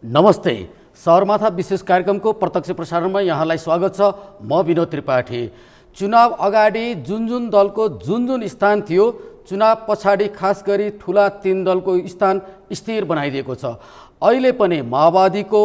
नमस्ते। सगरमाथा विशेष कार्यक्रमको प्रत्यक्ष प्रसारणमा यहाँलाई स्वागत छ। म विनोद त्रिपाठी। चुनाव अगाडि जुन दलको जुन स्थान थियो, चुनाव पछाडि खास गरी ठुला 3 दलको स्थान स्थिर बनाइदिएको छ। अहिले पनि माओवादीको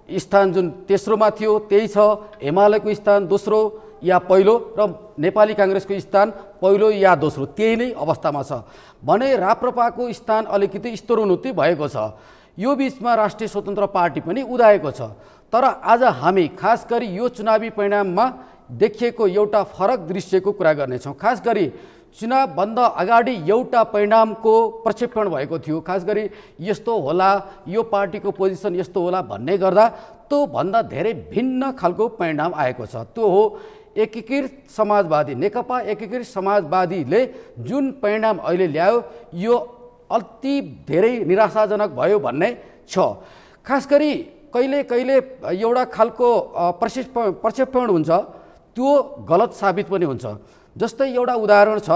स्थान जुन तेस्रोमा थियो त्यही छ, एमालेको स्थान दोस्रो या पहिलो र नेपाली कांग्रेसको स्थान पहिलो या दोस्रो त्यही नै अवस्थामा छ भने राप्रपाको स्थान अलिकति स्तरोन्नति भएको छ। यो बीचमा राष्ट्रिय स्वतन्त्र पार्टी पनि उदाएको छ। तर आज हामी खास गरी यो चुनावी परिणाममा देखिएको एउटा फरक दृश्यको कुरा गर्नेछौँ। खास गरी चुनावभन्दा अगाडि एउटा परिणामको प्रक्षेपण भएको थियो। खास गरी यस्तो होला, यो पार्टीको पोजिसन यस्तो होला भन्ने गर्दा त्यो भन्दा धेरै भिन्न खालको परिणाम आएको छ। त्यो हो एकीकृत समाजवादी, नेकपा एकीकृत समाजवादीले जुन परिणाम अहिले ल्यायो यो अति धेरै निराशाजनक भयो भन्ने छ। खास गरी कहिले कहिले एउटा खालको प्रक्षेपण हुन्छ, त्यो गलत साबित पनि हुन्छ। जस्तै एउटा उदाहरण छ,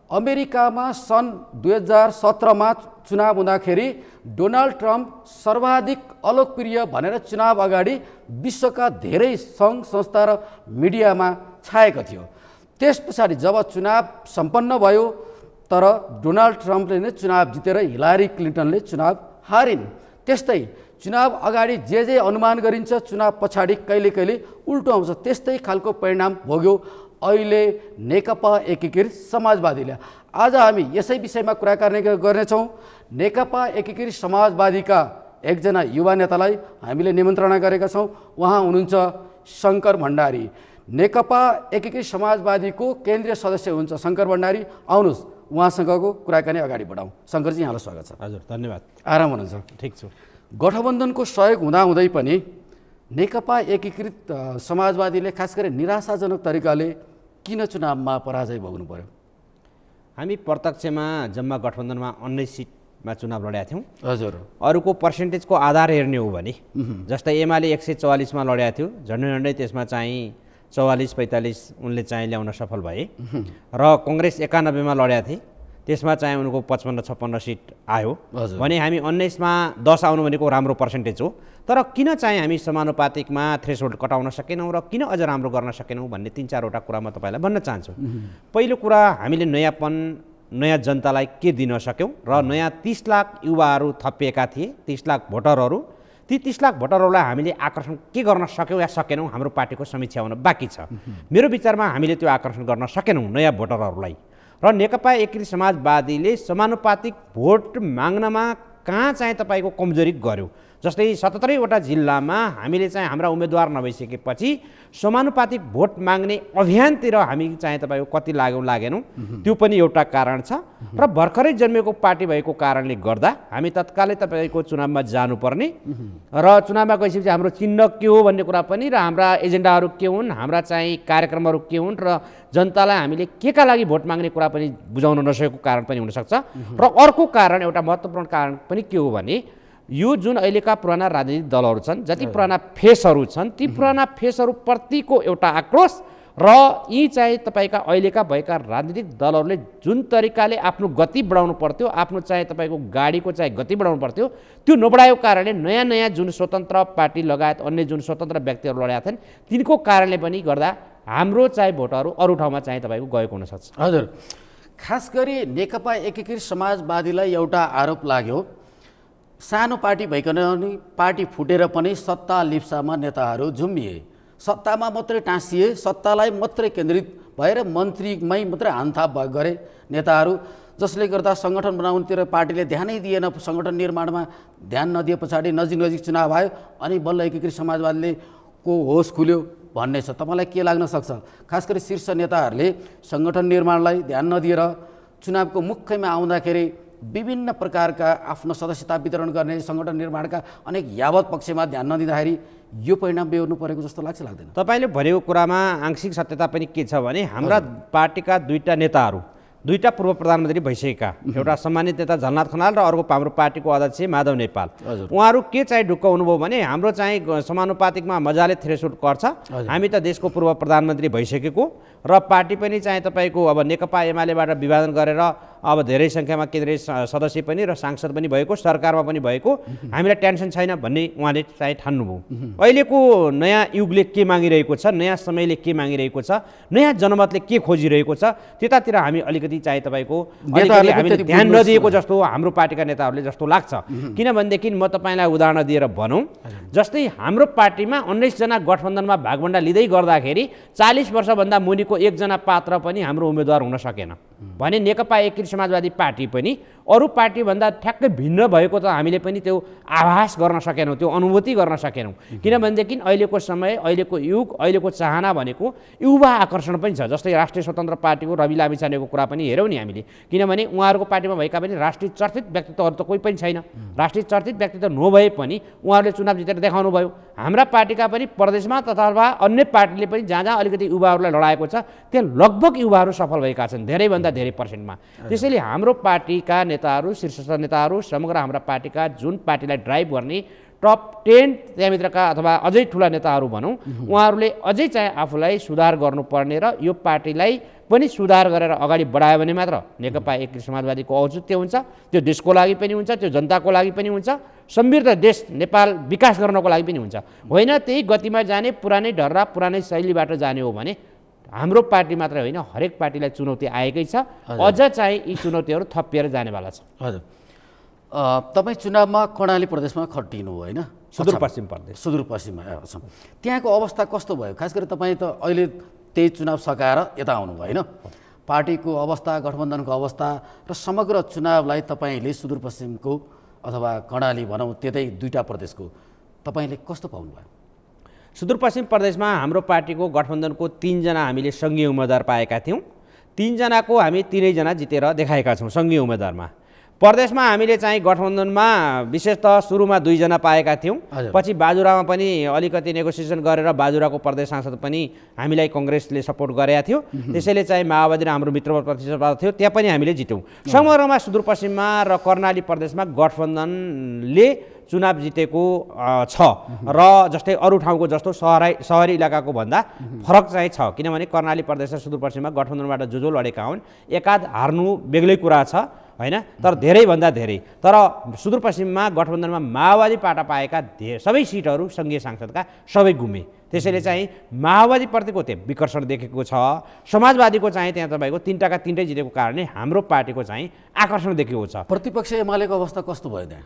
अमेरिकामा सन् 2017 मा चुनाव हुँदाखेरि डोनाल्ड ट्रम्प सर्वाधिक अलोकप्रिय भनेर चुनाव अगाडि विश्वका धेरै सङ्घ संस्था र मिडियामा छाएको थियो। त्यस पछाडि जब चुनाव सम्पन्न भयो तर डोनाल्ड ट्रम्पले नै चुनाव जितेर हिलारी क्लिन्टनले चुनाव हारिन्। त्यस्तै चुनाव अगाडि जे अनुमान गरिन्छ चुनाव पछाडि कहिले कहिले उल्टो आउँछ। त्यस्तै खालको परिणाम भोग्यो अहिले नेकपा एकीकृत समाजवादीले। आज हामी यसै विषयमा कुराकानी गर्नेछौँ। नेकपा एकीकृत समाजवादीका एकजना युवा नेतालाई हामीले निमन्त्रणा गरेका छौँ। उहाँ हुनुहुन्छ शङ्कर भण्डारी। नेकपा एकीकृत समाजवादीको केन्द्रीय सदस्य हुनुहुन्छ शङ्कर भण्डारी। आउनुहोस् उहाँसँगको कुराकानी अगाडि बढाउँ। शङ्करजी, यहाँलाई स्वागत छ। हजुर, धन्यवाद। आराम हुनुहुन्छ? ठिक छु। गठबन्धनको सहयोग हुँदाहुँदै पनि नेकपा एकीकृत समाजवादीले खास गरी निराशाजनक तरिकाले किन चुनावमा पराजय भोग्नु पर्यो? हामी प्रत्यक्षमा जम्मा गठबन्धनमा 19 सिटमा चुनाव लडेका थियौँ। हजुर। अरूको पर्सेन्टेजको आधार हेर्ने हो भने जस्तै एमाले 144 मा लडेका थियो, झन्डै त्यसमा चाहिँ 44-45 उनले चाहिँ ल्याउन सफल भए र कङ्ग्रेस 91 मा लडेका थिए, त्यसमा चाहिँ उनको 55-56 सिट आयो भने हामी 19 मा 10 आउनु भनेको राम्रो पर्सेन्टेज हो। तर किन चाहिँ हामी समानुपातिकमा थ्रेसहोल्ड कटाउन सकेनौँ र किन अझ राम्रो गर्न सकेनौँ भन्ने 3-4 वटा कुरा म तपाईँलाई भन्न चाहन्छु। पहिलो कुरा, हामीले नयाँपन, नयाँ जनतालाई के दिन सक्यौँ र नयाँ 30 लाख युवाहरू थपिएका थिए, 30 लाख भोटरहरू। ती 30 लाख भोटरहरूलाई हामीले आकर्षण के गर्न सक्यौँ या सकेनौँ, हाम्रो पार्टीको समीक्षा हुन बाँकी छ। मेरो विचारमा हामीले त्यो आकर्षण गर्न सकेनौँ नयाँ भोटरहरूलाई। र नेकपा एकीकृत समाजवादीले समानुपातिक भोट माग्नमा कहाँ चाहिँ तपाईँको कमजोरी गर्यो। जस्तै 77 वटा जिल्लामा हामीले चाहिँ हाम्रा उम्मेदवार नभइसकेपछि समानुपातिक भोट माग्ने अभियानतिर हामी चाहिँ तपाईँको कति लागेनौँ, त्यो पनि एउटा कारण छ। र भर्खरै जन्मेको पार्टी भएको कारणले गर्दा हामी तत्कालै तपाईँको चुनावमा जानुपर्ने र चुनावमा गएपछि हाम्रो चिन्ह के हो भन्ने कुरा पनि र हाम्रा एजेन्डाहरू के हुन्, हाम्रा चाहिँ कार्यक्रमहरू के हुन् र जनतालाई हामीले के का लागि भोट माग्ने कुरा पनि बुझाउन नसकेको कारण पनि हुनसक्छ। र अर्को कारण, एउटा महत्त्वपूर्ण कारण पनि के हो भने यो जुन अहिलेका पुराना राजनीतिक दलहरू छन्, जति पुराना फेसहरू छन्, ती पुराना फेसहरूप्रतिको एउटा आक्रोश र यी चाहिँ तपाईँका अहिलेका भएका राजनीतिक दलहरूले जुन तरिकाले आफ्नो गति बढाउनु पर्थ्यो, आफ्नो चाहिँ तपाईँको गाडीको चाहिँ गति बढाउनु पर्थ्यो, त्यो नबढाएको कारणले नयाँ जुन स्वतन्त्र पार्टी लगायत अन्य जुन स्वतन्त्र व्यक्तिहरू लडेका थिएन, तिनको कारणले पनि गर्दा हाम्रो चाहिँ भोटहरू अरू ठाउँमा चाहिँ तपाईँको गएको हुनसक्छ। हजुर। खास गरी नेकपा एकीकृत समाजवादीलाई एउटा आरोप लाग्यो, सानो पार्टी भइकन नि पार्टी फुटेर पनि सत्ता लिप्सामा नेताहरू झुम्बिए, सत्तामा मात्रै टाँसिए, सत्तालाई मात्रै केन्द्रित भएर मन्त्रीमै मात्रै हानथाप गरे नेताहरू, जसले गर्दा सङ्गठन बनाउनुतिर पार्टीले ध्यानै दिएन। सङ्गठन निर्माणमा ध्यान नदिए पछाडि नजिक चुनाव आयो अनि बल्ल एकीकृत समाजवादीले को होस खुल्यो भन्ने छ। तपाईँलाई के लाग्न सक्छ? खास गरी शीर्ष नेताहरूले सङ्गठन निर्माणलाई ध्यान नदिएर चुनावको मुख्यमा आउँदाखेरि विभिन्न प्रकारका आफ्नो सदस्यता वितरण गर्ने, सङ्गठन निर्माणका अनेक यावत पक्षमा ध्यान नदिँदाखेरि यो परिणाम बेहोर्नु परेको जस्तो लाग्छ, लाग्दैन? तपाईँले भनेको कुरामा आंशिक सत्यता पनि के छ भने हाम्रा पार्टीका दुईटा नेताहरू, दुईटा पूर्व प्रधानमन्त्री भइसकेका, एउटा सम्मानित नेता झलनाथ खनाल र अर्को हाम्रो पार्टीको अध्यक्ष माधव नेपाल, उहाँहरू के चाहिँ ढुक्क हुनुभयो भने हाम्रो चाहिँ समानुपातिकमा मजाले थ्रेसहोल्ड गर्छ, हामी त देशको पूर्व प्रधानमन्त्री भइसकेको र पार्टी पनि चाहिँ तपाईँको अब नेकपा एमालेबाट विभाजन गरेर अब धेरै सङ्ख्यामा केन्द्रीय सदस्य पनि र सांसद पनि भएको, सरकारमा पनि भएको, हामीलाई टेन्सन छैन भन्ने उहाँले चाहिँ ठान्नुभयो। अहिलेको नयाँ युगले के मागिरहेको छ, नयाँ समयले के मागिरहेको छ, नयाँ जनमतले के खोजिरहेको छ, त्यतातिर हामी अलिकति चाहिँ तपाईँको हामीले ध्यान नदिएको जस्तो हाम्रो पार्टीका नेताहरूले जस्तो लाग्छ। किनभनेदेखि म तपाईँलाई उदाहरण दिएर भनौँ, जस्तै हाम्रो पार्टीमा 19 जना गठबन्धनमा भागभण्डा लिँदै गर्दाखेरि 40 वर्षभन्दा मुनिको एकजना पात्र पनि हाम्रो उम्मेदवार हुन सकेन भने नेकपा एकीकृत समाजवादी पार्टी पनि अरू पार्टीभन्दा ठ्याक्कै भिन्न भएको त हामीले पनि त्यो आभास गर्न सकेनौँ, त्यो अनुभूति गर्न सकेनौँ। किनभनेदेखि अहिलेको समय, अहिलेको युग, अहिलेको चाहना भनेको युवा आकर्षण पनि छ। जस्तै राष्ट्रिय स्वतन्त्र पार्टीको रवि लामिछानेको कुरा पनि हेरौँ नि हामीले, किनभने उहाँहरूको पार्टीमा भएका पनि राष्ट्रिय चर्चित व्यक्तित्वहरू त कोही पनि छैन। राष्ट्रिय चर्चित व्यक्तित्व नभए पनि उहाँहरूले चुनाव जितेर देखाउनु भयो। हाम्रा पार्टीका पनि प्रदेशमा तथा अन्य पार्टीले पनि जहाँ जहाँ अलिकति युवाहरूलाई लडाएको छ त्यहाँ लगभग युवाहरू सफल भएका छन्, धेरैभन्दा धेरै पर्सेन्टमा। त्यसैले हाम्रो पार्टीका नेताहरू, शीर्ष नेताहरू, समग्र हाम्रा पार्टीका जुन पार्टीलाई ड्राइभ गर्ने टप 10 त्यहाँभित्रका अथवा अझै ठुला नेताहरू भनौँ, उहाँहरूले अझै चाहिँ आफूलाई सुधार गर्नुपर्ने र यो पार्टीलाई पनि सुधार गरेर अगाडि बढायो भने मात्र नेकपा एकीकृत समाजवादीको औचित्य हुन्छ, त्यो देशको लागि पनि हुन्छ, त्यो जनताको लागि पनि हुन्छ, समृद्ध देश नेपाल विकास गर्नको लागि पनि हुन्छ। होइन त्यही गतिमा जाने, पुरानै ढर्रा पुरानै शैलीबाट जाने हो भने हाम्रो पार्टी मात्रै होइन हरेक पार्टीलाई चुनौती आएकै छ। अझ चाहिँ यी चुनौतीहरू थपिएर जानेवाला छ। हजुर, तपाईँ चुनावमा कर्णाली प्रदेशमा खटिनु होइन, सुदूरपश्चिम प्रदेश, सुदूरपश्चिममा असम, त्यहाँको अवस्था कस्तो भयो? खास गरी तपाईँ त अहिले त्यही चुनाव सकाएर यता आउनुभयो होइन, पार्टीको अवस्था, गठबन्धनको अवस्था र समग्र चुनावलाई तपाईँले सुदूरपश्चिमको अथवा कर्णाली भनौँ त्यतै दुईवटा प्रदेशको तपाईँले कस्तो पाउनुभयो? सुदूरपश्चिम प्रदेशमा हाम्रो पार्टीको गठबन्धनको 3 जना हामीले सङ्घीय उम्मेदवार पाएका थियौँ। 3 जनाको हामी 3 जना जितेर देखाएका छौँ सङ्घीय उम्मेदवारमा। प्रदेशमा हामीले चाहिँ गठबन्धनमा विशेषतः सुरुमा 2 जना पाएका थियौँ, पछि बाजुरामा पनि अलिकति नेगोसिएसन गरेर बाजुराको प्रदेश सांसद पनि हामीलाई कङ्ग्रेसले सपोर्ट गरेका थियो। त्यसैले चाहिँ माओवादी र हाम्रो मित्र प्रतिस्पर्धा थियो, त्यहाँ पनि हामीले जित्यौँ। समग्रमा सुदूरपश्चिममा र कर्णाली प्रदेशमा गठबन्धनले चुनाव जितेको छ र जस्तै अरू ठाउँको जस्तो सहरी इलाकाको भन्दा फरक चाहिँ छ। किनभने कर्णाली प्रदेश र सुदूरपश्चिममा गठबन्धनबाट जो लडेका हुन्, एकाध हार्नु बेग्लै कुरा छ होइन, तर धेरैभन्दा धेरै। तर सुदूरपश्चिममा गठबन्धनमा माओवादी पाटा पाएका सबै सिटहरू सङ्घीय सांसदका सबै गुमे। त्यसैले चाहिँ माओवादीप्रतिको त्यहाँ विकर्षण देखेको छ, समाजवादीको चाहिँ त्यहाँ तपाईँको 3टाका 3टै जितेको कारणले हाम्रो पार्टीको चाहिँ आकर्षण देखेको छ। प्रतिपक्ष एमालेको अवस्था कस्तो भयो त्यहाँ?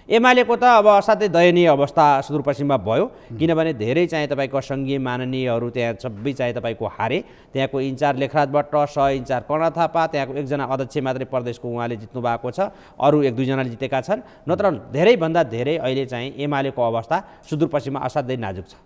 एमालेको त अब असाध्यै दयनीय अवस्था सुदूरपश्चिममा भयो। किनभने धेरै चाहिँ तपाईँको सङ्घीय माननीयहरू त्यहाँ सबै चाहिँ तपाईँको हारे। त्यहाँको इन्चार्ज लेखराज भट्ट, सह इन्चार्ज कर्ण थापा, त्यहाँको 1 जना अध्यक्ष मात्रै प्रदेशको उहाँले जित्नु भएको छ, अरू 1-2 जनाले जितेका छन्। नत्र धेरैभन्दा धेरै अहिले चाहिँ एमालेको अवस्था सुदूरपश्चिममा असाध्यै नाजुक छ।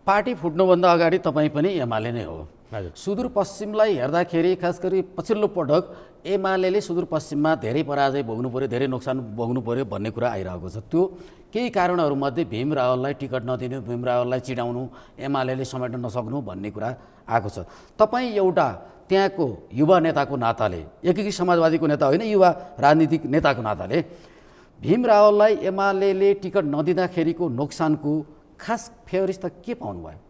पार्टी फुट्नुभन्दा अगाडि तपाईँ पनि एमाले नै हो। सुदूरपश्चिमलाई हेर्दाखेरि खास गरी पछिल्लो पटक एमाले सुदूरपश्चिममा धेरै पराजय भोग्नु पर्यो, धेरै नोक्सान भोग्नु पर्यो भन्ने कुरा आइरहेको छ। त्यो केही कारणहरूमध्ये भीम रावललाई टिकट नदिनु, भीम रावललाई चिडाउनु, एमाले समेट्न नसक्नु भन्ने कुरा आएको छ। तपाईँ एउटा त्यहाँको युवा नेताको नाताले, एकीकृत समाजवादीको नेता होइन, युवा राजनीतिक नेताको नाताले भीम रावललाई एमाले टिकट नदिँदाखेरिको नोक्सानको खास फेवरिस त के पाउनुभयो?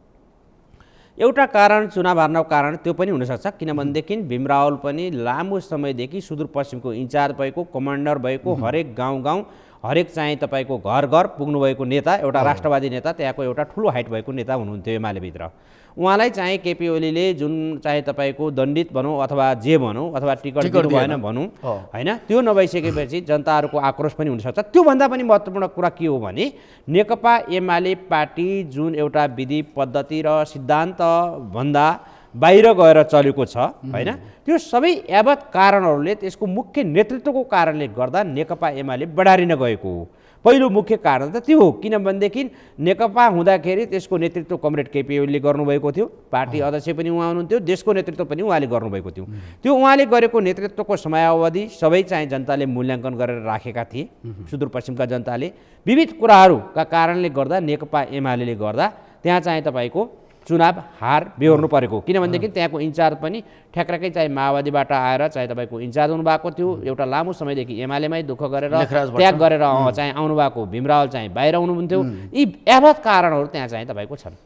एउटा कारण चुनाव हार्नको कारण त्यो पनि हुनसक्छ। किनभनेदेखि भीम रावल पनि लामो समयदेखि सुदूरपश्चिमको इन्चार्ज भएको, कमान्डर भएको, हरेक गाउँ हरेक चाहिँ तपाईँको घर घर पुग्नुभएको नेता, एउटा राष्ट्रवादी नेता, त्यहाँको एउटा ठुलो हाइट भएको नेता हुनुहुन्थ्यो एमालेभित्र। उहाँलाई चाहिँ केपी ओलीले जुन चाहिँ तपाईँको दण्डित भनौँ अथवा जे भनौँ अथवा टिकट दिनु भएन भनौँ होइन, त्यो नभइसकेपछि जनताहरूको आक्रोश पनि हुनसक्छ। त्योभन्दा पनि महत्त्वपूर्ण कुरा के हो भने नेकपा एमाले पार्टी जुन एउटा विधि पद्धति र सिद्धान्तभन्दा बाहिर गएर चलेको छ होइन, त्यो सबै यावत कारणहरूले त्यसको मुख्य नेतृत्वको कारणले गर्दा नेकपा एमाले बढारिन गएको हो। पहिलो मुख्य कारण त त्यो हो। किनभनेदेखि नेकपा हुँदाखेरि त्यसको नेतृत्व कमरेड केपी ओलीले गर्नुभएको थियो, पार्टी अध्यक्ष पनि उहाँ हुनुहुन्थ्यो, देशको नेतृत्व पनि उहाँले गर्नुभएको थियो। त्यो उहाँले गरेको नेतृत्वको समयावधि सबै चाहिँ जनताले मूल्याङ्कन गरेर राखेका थिए। सुदूरपश्चिमका जनताले विविध कुराहरूका कारणले गर्दा नेकपा एमाले गर्दा त्यहाँ चाहिँ तपाईँको चुनाव हार बेहोर्नु परेको। किनभनेदेखि त्यहाँको इन्चार्ज पनि ठ्याक्कै चाहिँ माओवादीबाट आएर चाहिँ तपाईँको इन्चार्ज हुनुभएको थियो, एउटा लामो समयदेखि एमालेमै दुःख गरेर त्याग गरेर चाहिँ आउनुभएको भीम रावल चाहिँ बाहिर हुनुहुन्थ्यो। यी यावत कारणहरू त्यहाँ चाहिँ तपाईँको छन्।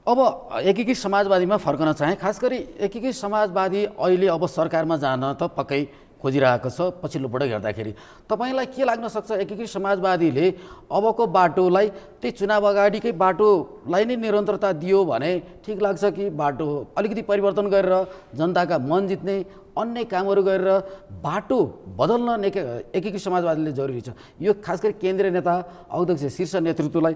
अब एकीकृत समाजवादीमा फर्कन चाहे, खास गरी एकीकृत समाजवादी अहिले अब सरकारमा जान त पक्कै खोजिरहेको छ। पछिल्लोबाट हेर्दाखेरि तपाईँलाई के लाग्न सक्छ, एकीकृत समाजवादीले अबको बाटोलाई त्यही चुनाव अगाडिकै बाटोलाई नै निरन्तरता दियो भने ठिक लाग्छ कि बाटो अलिकति परिवर्तन गरेर जनताका मन जित्ने अन्य कामहरू गरेर बाटो बदल्न एकीकृत समाजवादीले जरुरी छ? यो खास गरी केन्द्रीय नेता, अध्यक्ष, शीर्ष नेतृत्वलाई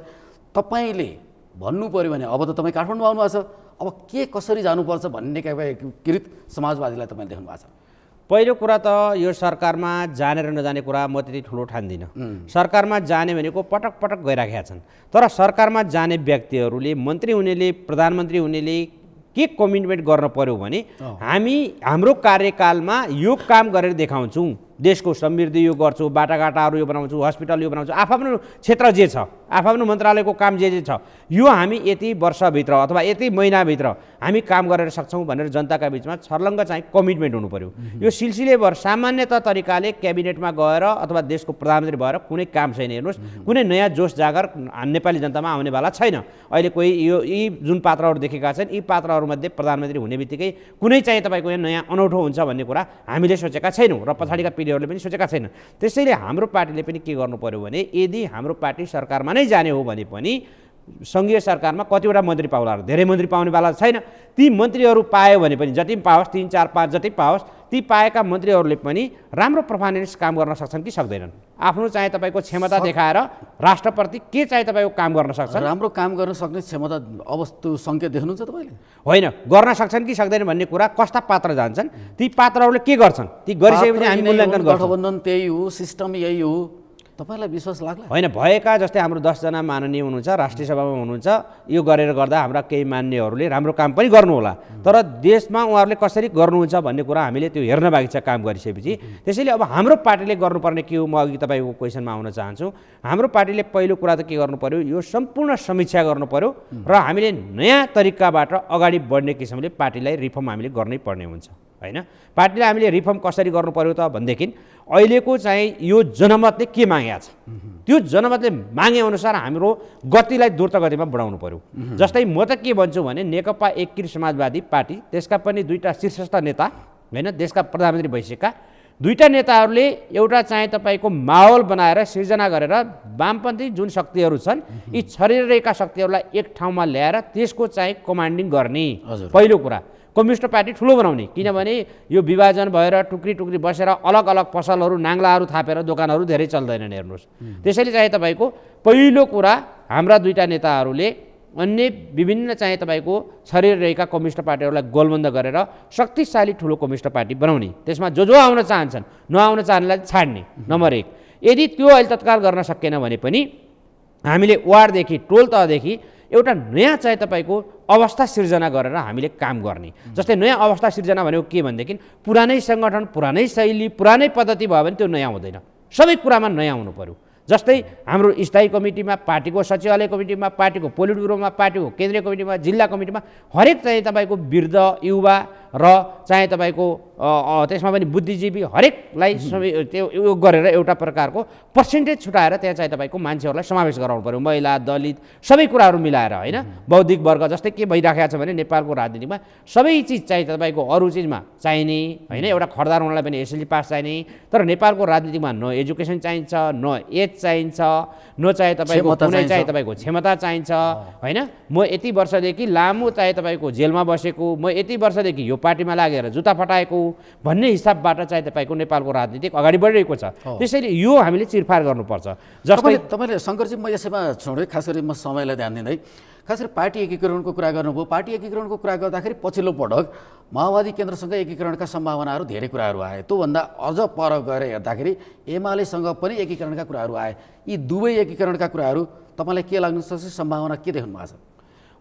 तपाईँले भन्नु पऱ्यो भने, अब त तपाईँ काठमाडौँ आउनुभएको छ, अब के कसरी जानुपर्छ भन्ने एकीकृत समाजवादीलाई तपाईँले देख्नु भएको छ? पहिलो कुरा त यो सरकारमा जाने र नजाने कुरा म त्यति ठुलो ठान्दिनँ। सरकारमा जाने भनेको पटक पटक गइराखेका छन्, तर सरकारमा जाने व्यक्तिहरूले मन्त्री हुनेले, प्रधानमन्त्री हुनेले के कमिटमेन्ट गर्न पर्यो भने हामी हाम्रो कार्यकालमा यो काम गरेर देखाउँछौँ, देशको समृद्धि यो गर्छु, बाटाघाटाहरू यो बनाउँछु, हस्पिटल यो बनाउँछु, आफ्नो क्षेत्र जे छ, आफ्नो मन्त्रालयको काम जे छ, यो हामी यति वर्षभित्र अथवा यति महिनाभित्र हामी काम गरेर सक्छौँ भनेर जनताका बिचमा छर्लङ्ग चाहिँ कमिटमेन्ट हुनु पर्यो। यो सिलसिलेभर सामान्यतः तरिकाले क्याबिनेटमा गएर अथवा देशको प्रधानमन्त्री भएर कुनै काम छैन। हेर्नुहोस्, कुनै नयाँ जोस जागर नेपाली जनतामा आउनेवाला छैन। अहिले कोही यी जुन पात्रहरू देखेका छन्, यी पात्रहरूमध्ये प्रधानमन्त्री हुने बित्तिकै कुनै चाहिँ तपाईँको यहाँ नयाँ अनौठो हुन्छ भन्ने कुरा हामीले सोचेका छैनौँ र पछाडिका पिँढीहरूले पनि सोचेका छैन। त्यसैले हाम्रो पार्टीले पनि के गर्नु पर्यो भने, यदि हाम्रो पार्टी सरकारमा नै जाने हो भने पनि सङ्घीय सरकारमा कतिवटा मन्त्री पाउला, धेरै मन्त्री पाउनेवाला छैन। ती मन्त्रीहरू पायो भने पनि जति पाओस्, 3, 4, 5 जति पाओस्, ती पाएका मन्त्रीहरूले पनि राम्रो पर्फर्मेन्स काम गर्न सक्छन् कि सक्दैनन्? आफ्नो चाहिँ तपाईँको क्षमता देखाएर राष्ट्रप्रति के चाहिँ तपाईँको काम गर्न सक्छन्? राम्रो काम गर्न सक्ने क्षमता अब त्यो सङ्केत देख्नुहुन्छ तपाईँले? होइन, गर्न सक्छन् कि सक्दैन भन्ने कुरा कस्ता पात्र जान्छन्, ती पात्रहरूले के गर्छन्, ती गरिसकेपछि हामी मूल्याङ्कन गर्छौँ। गठबन्धन त्यही हो, सिस्टम यही हो, तपाईँलाई विश्वास लाग्ला? होइन, भएका जस्तै हाम्रो 10 जना माननीय हुनुहुन्छ, राष्ट्रिय सभामा हुनुहुन्छ, यो गरेर गर्दा हाम्रा केही मान्यहरूले राम्रो काम पनि गर्नु होला, तर देशमा उहाँहरूले कसरी गर्नुहुन्छ भन्ने कुरा हामीले त्यो हेर्न बाँकी छ काम गरिसकेपछि। त्यसैले अब हाम्रो पार्टीले गर्नुपर्ने के हो, म अघि तपाईँको क्वेसनमा आउन चाहन्छु। हाम्रो पार्टीले पहिलो कुरा त के गर्नु पर्यो, यो सम्पूर्ण समीक्षा गर्नु पर्यो र हामीले नयाँ तरिकाबाट अगाडि बढ्ने किसिमले पार्टीलाई रिफर्म हामीले गर्नै पर्ने हुन्छ। होइन, पार्टीलाई हामीले रिफर्म कसरी गर्नु पर्यो त भनेदेखि अहिलेको चाहिँ यो जनमतले के मागेको छ, त्यो जनमतले मागे अनुसार हाम्रो गतिलाई द्रुत गतिमा बढाउनु पर्यो। जस्तै म त के भन्छु भने, नेकपा एकीकृत समाजवादी पार्टी, त्यसका पनि दुईटा शीर्षस्थ नेता, होइन, देशका प्रधानमन्त्री भइसकेका दुईटा नेताहरूले एउटा चाहिँ तपाईँको माहौल बनाएर सिर्जना गरेर वामपन्थी जुन शक्तिहरू छन्, यी छरिरहेका शक्तिहरूलाई एक ठाउँमा ल्याएर त्यसको चाहिँ कमान्डिङ गर्ने। पहिलो कुरा, कम्युनिस्ट पार्टी ठुलो बनाउने, किनभने यो विभाजन भएर टुक्री टुक्री बसेर अलग अलग पसलहरू, नाङ्लाहरू थापेर दोकानहरू धेरै चल्दैनन्। हेर्नुहोस्, त्यसैले चाहिँ तपाईँको पहिलो कुरा हाम्रा दुईटा नेताहरूले अन्य विभिन्न चाहिँ तपाईँको छरिएर रहेका कम्युनिस्ट पार्टीहरूलाई गोलबन्द गरेर शक्तिशाली ठुलो कम्युनिस्ट पार्टी बनाउने, त्यसमा जो आउन चाहन्छन्, नआउन चाहनेलाई छाड्ने। नम्बर 1, यदि त्यो अहिले तत्काल गर्न सकेन भने पनि हामीले वार्डदेखि टोल तहदेखि एउटा नयाँ चाहिँ तपाईँको अवस्था सिर्जना गरेर हामीले काम गर्ने। जस्तै नयाँ अवस्था सिर्जना भनेको के भनेदेखि, पुरानै सङ्गठन, पुरानै शैली, पुरानै पद्धति भयो भने त्यो नयाँ हुँदैन, सबै कुरामा नयाँ हुनु पर्यो। जस्तै हाम्रो स्थायी कमिटीमा, पार्टीको सचिवालय कमिटीमा, पार्टीको पोलिट ब्युरोमा, पार्टीको केन्द्रीय कमिटीमा, जिल्ला कमिटीमा हरेक चाहिँ तपाईँको वृद्ध, युवा र चाहिँ तपाईँको त्यसमा पनि बुद्धिजीवी हरेकलाई त्यो यो गरेर एउटा प्रकारको पर्सेन्टेज छुटाएर त्यहाँ चाहिँ तपाईँको मान्छेहरूलाई समावेश गराउनु पर्यो। महिला, दलित सबै कुराहरू मिलाएर, होइन, बौद्धिक वर्ग। जस्तै के भइराखेको छ भने नेपालको राजनीतिमा सबै चिज चाहिँ तपाईँको अरू चिजमा चाहिने, होइन, एउटा खर्दार हुनलाई पनि एसएलसी पास चाहिने, तर नेपालको राजनीतिमा न एजुकेसन चाहिन्छ, न एज चाहिन्छ, न चाहिँ तपाईँको कुनै चाहिँ तपाईँको क्षमता चाहिन्छ। होइन, म यति वर्षदेखि लामो चाहिँ तपाईँको जेलमा बसेको, म यति वर्षदेखि यो पार्टीमा लागेर जुत्ता फटाएको भन्ने हिसाबबाट चाहिँ तपाईँको नेपालको राजनीति अगाडि बढिरहेको छ। त्यसैले यो हामीले चिरफार गर्नुपर्छ। जस्तै तपाईँले शङ्करजी, म यसैमा छोडेँ, खास गरी म समयलाई ध्यान दिँदै, खास गरी पार्टी एकीकरणको कुरा गर्नुभयो। पार्टी एकीकरणको कुरा गर्दाखेरि पछिल्लो पटक माओवादी केन्द्रसँग एकीकरणका सम्भावनाहरू धेरै कुराहरू आए। त्योभन्दा अझ पर गएर हेर्दाखेरि एमालेसँग पनि एकीकरणका कुराहरू आए। यी दुवै एकीकरणका कुराहरू तपाईँलाई के लाग्नु सक्छ, सम्भावना के देख्नु भएको छ?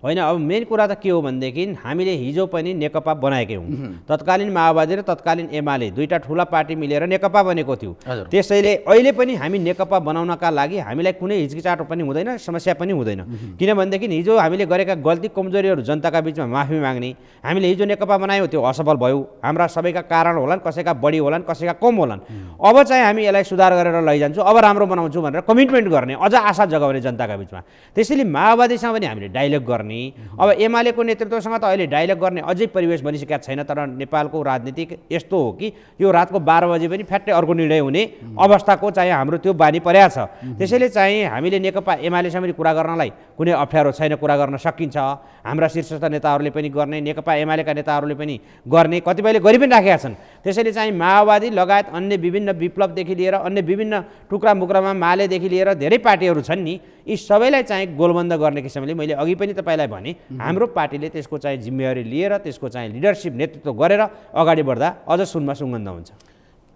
होइन, अब मेन कुरा त के हो भनेदेखि हामीले हिजो पनि नेकपा बनाएकै हौँ। तत्कालीन माओवादी र तत्कालीन एमाले दुईटा ठुला पार्टी मिलेर नेकपा बनेको थियो। त्यसैले अहिले पनि हामी नेकपा बनाउनका लागि हामीलाई कुनै हिचकिचाट पनि हुँदैन, समस्या पनि हुँदैन। किनभनेदेखि हिजो हामीले गरेका गल्ती कमजोरीहरू जनताका बिचमा माफी माग्ने, हामीले हिजो नेकपा बनायौँ, त्यो असफल भयो, हाम्रा सबैका कारण होलान्, कसैका बढी होलान्, कसैका कम होलान्। अब चाहिँ हामी यसलाई सुधार गरेर लैजान्छौँ, अब राम्रो बनाउँछौँ भनेर कमिटमेन्ट गर्ने, अझ आशा जगाउने जनताका बिचमा। त्यसैले माओवादीसँग पनि हामीले डायलग गर्ने, गर्ने। अब एमालेको नेतृत्वसँग त अहिले डायलग गर्ने अझै परिवेश बनिसकेका छैन, तर नेपालको राजनीतिक यस्तो हो कि यो रातको 12 बजे पनि फ्याट्टै अर्को निर्णय हुने अवस्थाको चाहिँ हाम्रो त्यो बानी परेको छ। त्यसैले चाहिँ हामीले नेकपा एमालेसँग पनि कुरा गर्नलाई कुनै अप्ठ्यारो छैन, कुरा गर्न सकिन्छ। हाम्रा शीर्षस्थ नेताहरूले पनि गर्ने, नेकपा एमालेका नेताहरूले पनि गर्ने, कतिपयले गरि पनि राखेका छन्। त्यसैले चाहिँ माओवादी लगायत अन्य विभिन्न विप्लवदेखि लिएर अन्य विभिन्न टुक्रा मुक्रामा मालेदेखि लिएर धेरै पार्टीहरू छन् नि, यी सबैलाई चाहिँ गोलबन्द गर्ने किसिमले मैले अघि पनि तपाईँलाई भने हाम्रो पार्टीले त्यसको चाहिँ जिम्मेवारी लिएर त्यसको चाहिँ लिडरसिप नेतृत्व गरेर अगाडि बढ्दा अझ सुनमा सुगन्ध हुन्छ।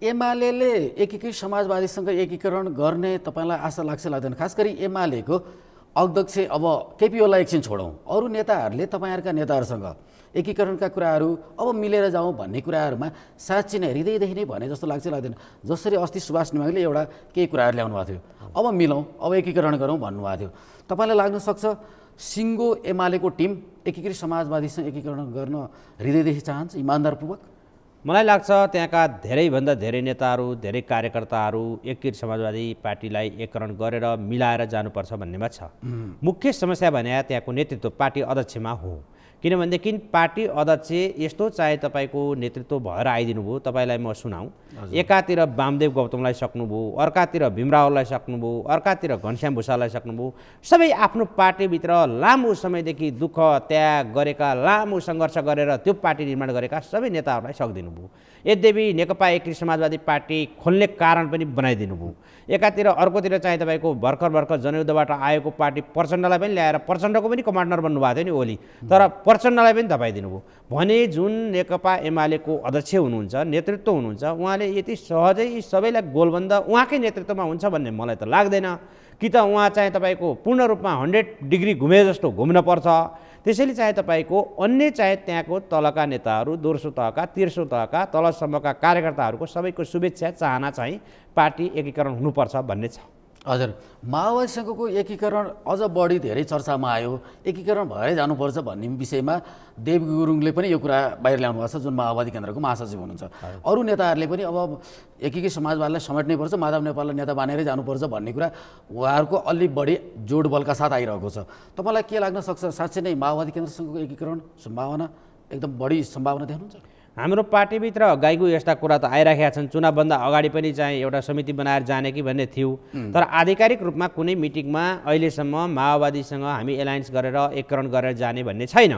एमाले एकीकृत समाजवादीसँग एकीकरण गर्ने तपाईँलाई आशा लाग्छ लाग्दैन? खास गरी एमालेको अध्यक्ष अब केपी ओलीलाई एकछिन छोडौँ, अरू नेताहरूले तपाईँहरूका नेताहरूसँग एकीकरणका कुराहरू अब मिलेर जाउँ भन्ने कुराहरूमा साँच्ची नै हृदयदेखि नै भने जस्तो लाग्छ लाग्दैन? जसरी अस्ति सुभाष नेमाङले एउटा केही कुराहरू ल्याउनु भएको थियो, अब मिलौँ, अब एकीकरण गरौँ भन्नुभएको थियो। तपाईँलाई लाग्न सक्छ सिङ्गो एमालेको टिम एकीकृत समाजवादीसँग एकीकरण गर्न हृदयदेखि चाहन्छ इमान्दारपूर्वक? मलाई लाग्छ त्यहाँका धेरैभन्दा धेरै नेताहरू, धेरै कार्यकर्ताहरू एकीकृत समाजवादी पार्टीलाई एकीकरण गरेर मिलाएर जानुपर्छ भन्नेमा छ। मुख्य समस्या भने त्यहाँको नेतृत्व पार्टी अध्यक्षमा हो। किनभनेदेखि पार्टी अध्यक्ष यस्तो चाहे तपाईँको नेतृत्व भएर आइदिनु भयो, तपाईँलाई म सुनाउँ, एकातिर वामदेव गौतमलाई सक्नुभयो, अर्कातिर भीमरावलाई सक्नुभयो, अर्कातिर घनश्याम भूषाललाई सक्नुभयो। सबै आफ्नो पार्टीभित्र लामो समयदेखि दुःख त्याग गरेका, लामो सङ्घर्ष गरेर त्यो पार्टी निर्माण गरेका सबै नेताहरूलाई सक्दिनु भयो। यद्यपि नेकपा एकीकृत समाजवादी पार्टी खोल्ने कारण पनि बनाइदिनु भयो। एकातिर अर्कोतिर चाहिँ तपाईँको भर्खर जनयुद्धबाट आएको पार्टी प्रचण्डलाई पनि ल्याएर प्रचण्डको पनि कमान्डर बन्नुभएको थियो नि ओली, तर प्रचण्डलाई पनि धपाइदिनु भयो भने जुन नेकपा एमालेको अध्यक्ष हुनुहुन्छ, नेतृत्व हुनुहुन्छ, उहाँले यति सहजै यी सबैलाई गोलबन्द उहाँकै नेतृत्वमा हुन्छ भन्ने मलाई त लाग्दैन। कि त उहाँ चाहिँ तपाईँको पूर्ण रूपमा 100 डिग्री घुमे जस्तो घुम्न पर्छ। त्यसैले चाहिँ तपाईँको अन्य चाहिँ त्यहाँको तलका नेताहरू, दोस्रो तहका, तेस्रो तहका, तलसम्मका कार्यकर्ताहरूको सबैको शुभेच्छा चाहना चाहिँ पार्टी एकीकरण हुनुपर्छ भन्ने छ। हजुर, माओवादीसँगको एकीकरण अझ बढी धेरै चर्चामा आयो, एकीकरण भएरै जानुपर्छ भन्ने विषयमा देव गुरुङले पनि यो कुरा बाहिर ल्याउनु भएको छ, जुन माओवादी केन्द्रको महासचिव हुनुहुन्छ। अरू नेताहरूले पनि अब एकीकृत समाजवादीलाई समेट्नै पर्छ, माधव नेपाललाई नेता बानेरै जानुपर्छ भन्ने कुरा उहाँहरूको अलि बढी जोड बलका साथ आइरहेको छ। तपाईँलाई के लाग्न सक्छ, साँच्चै नै माओवादी केन्द्रसँगको एकीकरण सम्भावना एकदम बढी सम्भावना देख्नुहुन्छ? हाम्रो पार्टीभित्र गाईगो यस्ता कुरा त आइराखेका छन्। चुनावभन्दा अगाडि पनि चाहिँ एउटा समिति बनाएर जाने कि भन्ने थियो, तर आधिकारिक रूपमा कुनै मिटिङमा अहिलेसम्म माओवादीसँग हामी एलायन्स गरेर एकीकरण गरेर जाने भन्ने छैन।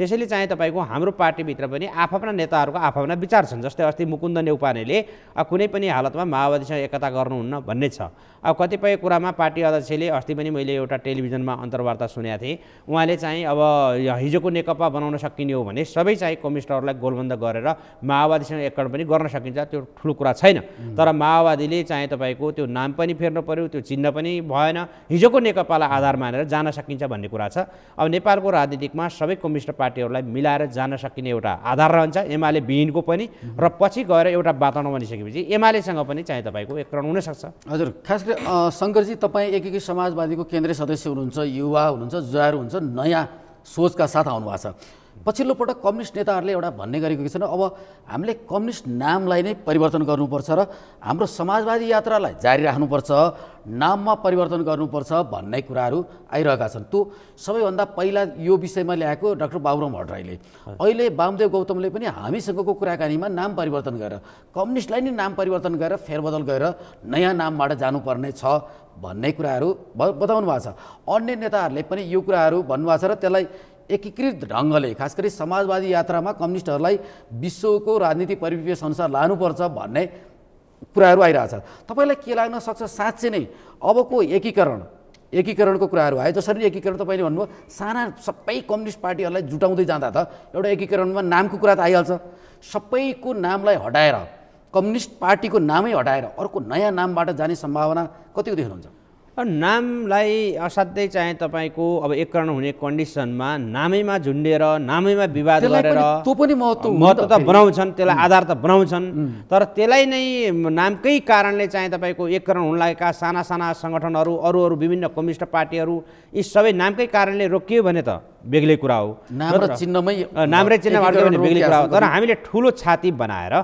त्यसैले चाहिँ तपाईँको हाम्रो पार्टीभित्र पनि आफ्ना नेताहरूको आफ्ना विचार छन्। जस्तै अस्ति मुकुन्द नेउपानेले कुनै पनि हालतमा माओवादीसँग एकता गर्नुहुन्न भन्ने छ। अब कतिपय कुरामा पार्टी अध्यक्षले अस्ति पनि मैले एउटा टेलिभिजनमा अन्तर्वार्ता सुनेको थिएँ, उहाँले चाहिँ अब हिजोको नेकपा बनाउन सकिने हो भने सबै चाहिँ कम्युनिस्टहरूलाई गोलबन्द गरेर माओवादीसँग एकीकरण पनि गर्न सकिन्छ, त्यो ठुलो कुरा छैन। तर माओवादीले चाहिँ तपाईँको त्यो नाम पनि फेर्नु पर्यो, त्यो चिन्ह पनि भएन, हिजोको नेकपालाई आधार मानेर जान सकिन्छ भन्ने कुरा छ। अब नेपालको राजनीतिकमा सबै कम्युनिस्ट पार्टीहरूलाई मिलाएर जान सकिने एउटा आधार रहन्छ, एमाले विहीनको पनि, र पछि गएर एउटा वातावरण बनिसकेपछि एमालेसँग पनि चाहिँ तपाईँको एकीकरण हुनसक्छ। हजुर, खास गरी शङ्करजी तपाईँ एकीकृत समाजवादीको केन्द्रीय सदस्य हुनुहुन्छ, युवा हुनुहुन्छ, जुवार हुनुहुन्छ, नयाँ सोचका साथ आउनुभएको छ। पछिल्लो पटक कम्युनिस्ट नेताहरूले एउटा भन्ने गरेको छन्, अब हामीले कम्युनिस्ट नामलाई नै परिवर्तन गर्नुपर्छ र हाम्रो समाजवादी यात्रालाई जारी राख्नुपर्छ, नाममा परिवर्तन गर्नुपर्छ भन्ने कुराहरू आइरहेका छन्। त्यो सबैभन्दा पहिला यो विषयमा ल्याएको डाक्टर बाबुराम भट्टराईले, अहिले वामदेव गौतमले पनि हामीसँगको कुराकानीमा नाम परिवर्तन गरेर कम्युनिस्टलाई नै नाम परिवर्तन गरेर फेरबदल गरेर नयाँ नामबाट जानुपर्ने छ भन्ने कुराहरू बताउनु भएको छ। अन्य नेताहरूले पनि यो कुराहरू भन्नुभएको छ र त्यसलाई एकीकृत ढङ्गले खास गरी समाजवादी यात्रामा कम्युनिस्टहरूलाई विश्वको राजनीतिक परिवेश अनुसार लानुपर्छ भन्ने कुराहरू आइरहेछ। तपाईँलाई के लाग्न सक्छ, साँच्चै नै अबको एकीकरणको कुराहरू आयो? जसरी एकीकरण तपाईँले भन्नुभयो साना सबै कम्युनिस्ट पार्टीहरूलाई जुटाउँदै जाँदा त एउटा एकीकरणमा नामको कुरा त आइहाल्छ। सबैको नामलाई हटाएर कम्युनिस्ट पार्टीको नामै हटाएर अर्को नयाँ नामबाट जाने सम्भावना कतिको देख्नुहुन्छ? नामलाई असाध्यै चाहिँ तपाईँको अब एकीकरण हुने कन्डिसनमा नामैमा झुन्डेर नामैमा विवाद गरेर त्यो पनि महत्त्व त बनाउँछन्, त्यसलाई आधार त बनाउँछन्, तर त्यसलाई नै नामकै कारणले चाहिँ तपाईँको एकीकरण हुन लागेका साना साना सङ्गठनहरू, अरू विभिन्न कम्युनिस्ट पार्टीहरू, यी सबै नामकै कारणले रोकियो भने त बेग्लै कुरा हो। नाम र चिन्हमै भने बेग्लै कुरा हो। तर हामीले ठुलो छाती बनाएर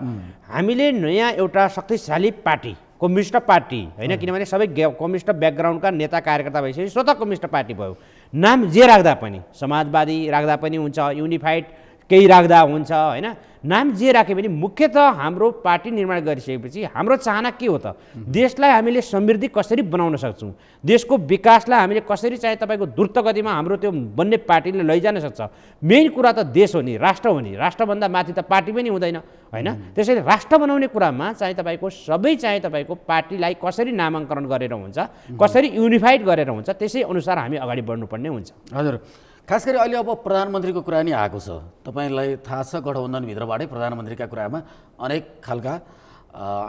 हामीले नयाँ एउटा शक्तिशाली पार्टी, कम्युनिस्ट पार्टी होइन, किनभने सबै कम्युनिस्ट ब्याकग्राउन्डका नेता कार्यकर्ता भइसक्यो, स्वतः कम्युनिस्ट पार्टी भयो, नाम जे राख्दा पनि समाजवादी राख्दा पनि हुन्छ, युनिफाइड केही राख्दा हुन्छ हैन, नाम जे राखे पनि मुख्यतः हाम्रो पार्टी निर्माण गरिसकेपछि हाम्रो चाहना के हो त? देशलाई हामीले समृद्धि कसरी बनाउन सक्छौँ, देशको विकासलाई हामीले कसरी चाहिँ तपाईँको द्रुत गतिमा हाम्रो त्यो बन्ने पार्टीले लैजान सक्छ। मेन कुरा त देश हो नि, राष्ट्र हो नि, राष्ट्रभन्दा माथि त पार्टी पनि हुँदैन हैन। त्यसैले राष्ट्र बनाउने कुरामा चाहिँ तपाईँको सबै चाहिँ तपाईँको पार्टीलाई कसरी नामाङ्करण गरेर हुन्छ, कसरी युनिफाइड गरेर हुन्छ, त्यसै अनुसार हामी अगाडि बढ्नुपर्ने हुन्छ। हजुर, खास गरी अहिले अब प्रधानमन्त्रीको कुरा नि आएको छ, तपाईँलाई थाहा छ गठबन्धनभित्रबाटै प्रधानमन्त्रीका कुरामा अनेक खालका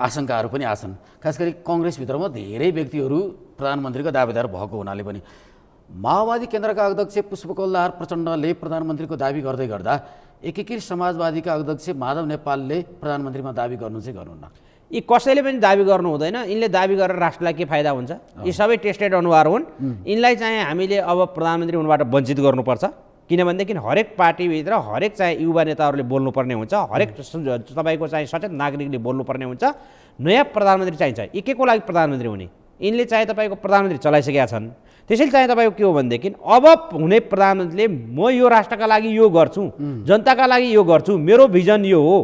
आशंकाहरू पनि आछन्। खास गरी कङ्ग्रेसभित्रमा धेरै व्यक्तिहरू प्रधानमन्त्रीको दावेदार भएको हुनाले पनि माओवादी केन्द्रका अध्यक्ष पुष्पकमल प्रचण्डले प्रधानमन्त्रीको दावी गर्दै गर्दा एकीकृत समाजवादीका अध्यक्ष माधव नेपालले प्रधानमन्त्रीमा दावी गर्नु चाहिँ गर्नुहुन्न। यी कसैले पनि दावी गर्नु हुँदैन, यिनले दावी गरेर राष्ट्रलाई के फाइदा हुन्छ? यी सबै टेस्टेड अनुहार हुन्, यिनलाई चाहिँ हामीले अब प्रधानमन्त्री हुनबाट वञ्चित गर्नुपर्छ। किनभनेदेखि हरेक पार्टीभित्र हरेक चाहिँ युवा नेताहरूले बोल्नुपर्ने हुन्छ, हरेक तपाईँको चाहिँ सचेत नागरिकले बोल्नुपर्ने हुन्छ। नयाँ प्रधानमन्त्री चाहिन्छ। यी के को लागि प्रधानमन्त्री हुने? यिनले चाहिँ तपाईँको प्रधानमन्त्री चलाइसकेका छन्। त्यसैले चाहिँ तपाईँको के हो भनेदेखि अब हुने प्रधानमन्त्रीले म यो राष्ट्रका लागि यो गर्छु, जनताका लागि यो गर्छु, मेरो भिजन यो हो,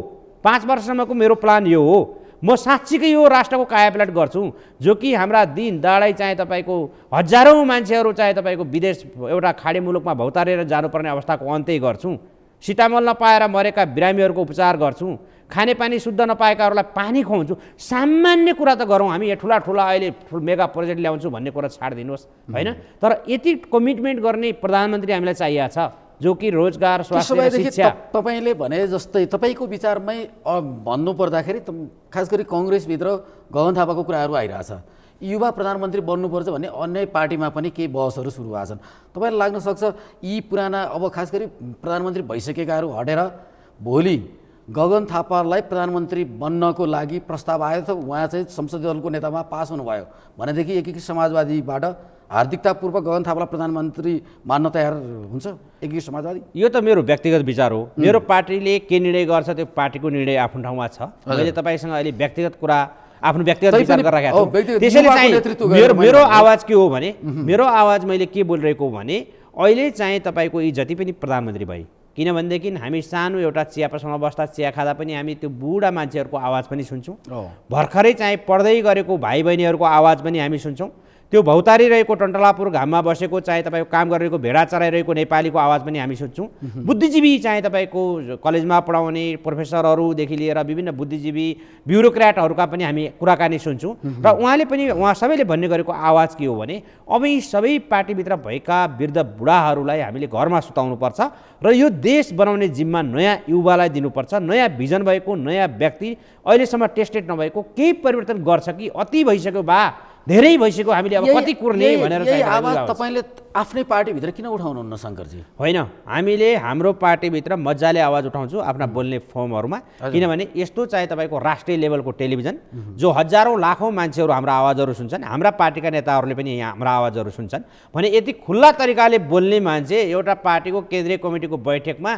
5 वर्षसम्मको मेरो प्लान यो हो, म साँच्चीकै यो राष्ट्रको कायापलट गर्छु, जो कि हाम्रा दिन दाडै चाहिँ तपाईँको हजारौँ मान्छेहरू चाहिँ तपाईँको विदेश एउटा खाडी मुलुकमा भौतारेर जानुपर्ने अवस्थाको अन्त्य गर्छु, सीतामल नपाएर मरेका बिरामीहरूको उपचार गर्छु, खानेपानी शुद्ध नपाएकाहरूलाई पानी खुवाउँछु। सामान्य कुरा त गरौँ, हामी यहाँ ठुला ठुला अहिले मेगा प्रोजेक्ट ल्याउँछु भन्ने कुरा छाडिदिनुहोस् हैन। तर यति कमिटमेन्ट गर्ने प्रधानमन्त्री हामीलाई चाहिएको छ, जो कि रोजगार, स्वास्थ्य, शिक्षा। तपाईँले भने जस्तै तपाईँको विचारमै भन्नु पर्दाखेरि खास गरी कङ्ग्रेसभित्र गगन थापाको कुराहरू आइरहेछ, युवा प्रधानमन्त्री बन्नुपर्छ भन्ने अन्य पार्टीमा पनि केही बहसहरू सुरु भएको छन्। तपाईँलाई लाग्न सक्छ यी पुराना अब खास गरी प्रधानमन्त्री भइसकेकाहरू हटेर भोलि गगन थापालाई प्रधानमन्त्री बन्नको लागि प्रस्ताव आयो त उहाँ चाहिँ संसदीय दलको नेतामा पास हुनुभयो भनेदेखि एकीकृत समाजवादीबाट हार्दिकतापूर्वक गगन थापालाई प्रधानमन्त्री मान्न तयार हुन्छ एकीकृत समाजवादी? यो त मेरो व्यक्तिगत विचार हो। मेरो पार्टीले के निर्णय गर्छ त्यो पार्टीको निर्णय आफ्नो ठाउँमा छ। मैले तपाईँसँग अहिले व्यक्तिगत कुरा आफ्नो व्यक्तिगत विचार गरिरहेको छु। त्यसैले चाहिँ मेरो आवाज के हो भने, मेरो आवाज मैले के बोलिरहेको हो भने अहिले चाहिँ तपाईँको यी जति पनि प्रधानमन्त्री भए, किनभनेदेखि हामी सानो एउटा चिया पसलमा बस्दा चिया खाँदा पनि हामी त्यो बुढा मान्छेहरूको आवाज पनि सुन्छौँ, भर्खरै चाहिँ पढ्दै गरेको भाइ बहिनीहरूको आवाज पनि हामी सुन्छौँ, त्यो भौतारिरहेको टन्टलापुर घाममा बसेको चाहिँ तपाईँको काम गरिरहेको भेडा चराइरहेको नेपालीको आवाज पनि हामी सुन्छौँ, बुद्धिजीवी चाहिँ तपाईँको कलेजमा पढाउने प्रोफेसरहरूदेखि लिएर विभिन्न बुद्धिजीवी ब्युरोक्र्याटहरूका पनि हामी कुराकानी सुन्छौँ। र उहाँले पनि उहाँ सबैले भन्ने गरेको आवाज के हो भने अब यी सबै पार्टीभित्र भएका वृद्ध बुढाहरूलाई हामीले घरमा सुताउनुपर्छ र यो देश बनाउने जिम्मा नयाँ युवालाई दिनुपर्छ। नयाँ भिजन भएको नयाँ व्यक्ति अहिलेसम्म टेस्टेड नभएको केही परिवर्तन गर्छ कि अति भइसक्यो बा धेरै भइसक्यो हामीले अब कति कुर्ने भनेर चाहिँ आवाज तपाईले आफ्नै पार्टीभित्र किन उठाउनुहुन्न शङ्करजी? होइन, हामीले हाम्रो पार्टीभित्र मजाले आवाज उठाउँछु आफ्ना बोल्ने फर्महरूमा, किनभने यस्तो चाहिँ तपाईँको राष्ट्रिय लेभलको टेलिभिजन जो हजारौँ लाखौँ मान्छेहरू हाम्रो आवाजहरू सुन्छन्, हाम्रा पार्टीका नेताहरूले पनि यहाँ हाम्रा आवाजहरू सुन्छन् भने यति खुल्ला तरिकाले बोल्ने मान्छे एउटा पार्टीको केन्द्रीय कमिटीको बैठकमा